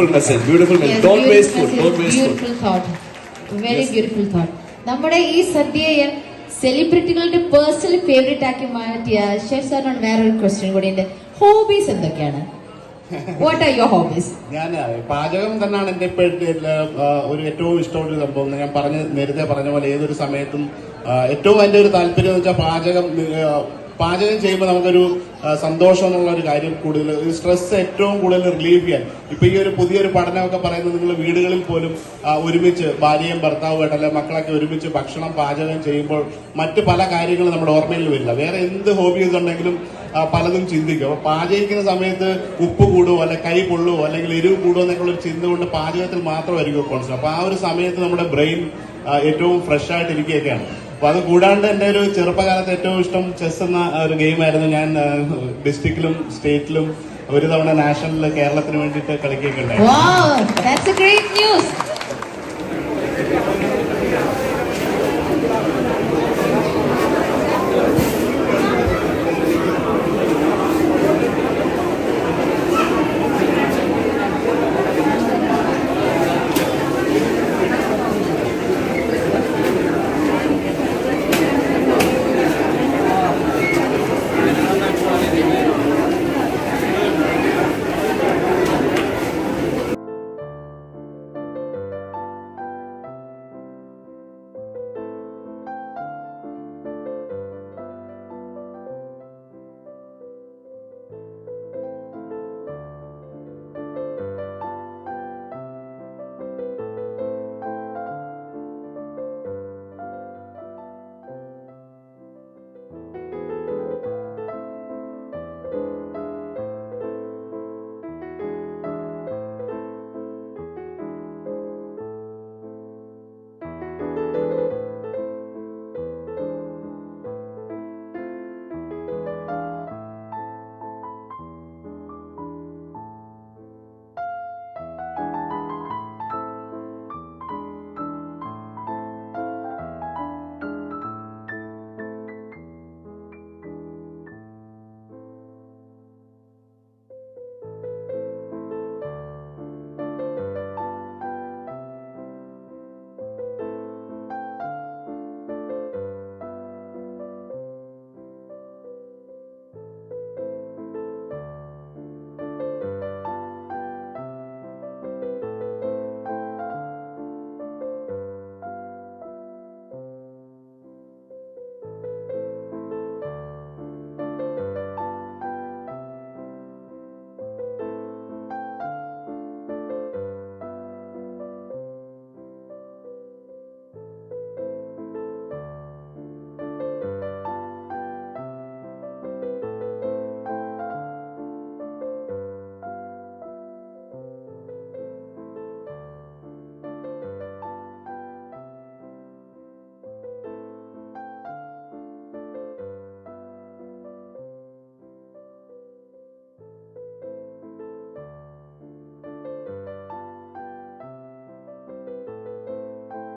Beautiful message. Beautiful message. Yes, Don't waste food. message. Don't waste food. Beautiful thought. Very beautiful thought. നമ്മുടെ ഈ സദ്യയെ സെലിബ്രിറ്റികളുടെ personal favourite ആക്കി മാറ്റിയ chef സാറിനോട് വേറൊരു question കൂടി ഉണ്ട്. ഹോബീസ് എന്തൊക്കെയാണ്? What are your hobbies? ഞാൻ പാചകം തന്നെയാണ് എന്റെ ഒരു ഏറ്റവും ഇഷ്ടമുള്ള ഒരു സംഭവം. ഞാൻ നേരത്തെ പറഞ്ഞ പോലെ ഏതൊരു സമയത്തും ഏറ്റവും എന്റെ ഒരു താല്പര്യം എന്ന് വെച്ചാൽ പാചകം ചെയ്യുമ്പോൾ നമുക്കൊരു സന്തോഷം എന്നുള്ള ഒരു കാര്യം കൂടുതൽ, സ്ട്രെസ് ഏറ്റവും കൂടുതൽ റിലീവ് ചെയ്യാൻ. ഇപ്പൊ ഈ ഒരു പുതിയൊരു പഠനമൊക്കെ പറയുന്നത് നിങ്ങൾ വീടുകളിൽ പോലും ഒരുമിച്ച് ഭാര്യയും ഭർത്താവുമായിട്ട് അല്ലെങ്കിൽ മക്കളൊക്കെ ഒരുമിച്ച് ഭക്ഷണം പാചകം ചെയ്യുമ്പോൾ മറ്റു പല കാര്യങ്ങളും നമ്മുടെ ഓർമ്മയിൽ വരില്ല. വേറെ എന്ത് ഹോബീസ് ഉണ്ടെങ്കിലും പലതും ചിന്തിക്കും. അപ്പൊ പാചകിക്കുന്ന സമയത്ത് ഉപ്പ് കൂടുവോ അല്ലെ കൈ പൊള്ളുവോ അല്ലെങ്കിൽ എരിവ് കൂടുവോ എന്നൊക്കെയുള്ള ഒരു ചിന്ത കൊണ്ട് പാചകത്തിൽ മാത്രമായിരിക്കും കോൺസെപ്റ്റ്. അപ്പൊ ആ ഒരു സമയത്ത് നമ്മുടെ ബ്രെയിൻ ഏറ്റവും ഫ്രഷ് ആയിട്ട് ഇരിക്കുകയൊക്കെയാണ്. അപ്പൊ അത് കൂടാണ്ട് എന്റെ ഒരു ചെറുപ്പകാലത്ത് ഏറ്റവും ഇഷ്ടം ചെസ് എന്ന ഒരു ഗെയിമായിരുന്നു. ഞാൻ ഡിസ്ട്രിക്റ്റിലും സ്റ്റേറ്റിലും ഒരു തവണ നാഷണലിൽ കേരളത്തിന് വേണ്ടിയിട്ട് കളിക്കുകയൊക്കെ ഉണ്ടായിരുന്നു.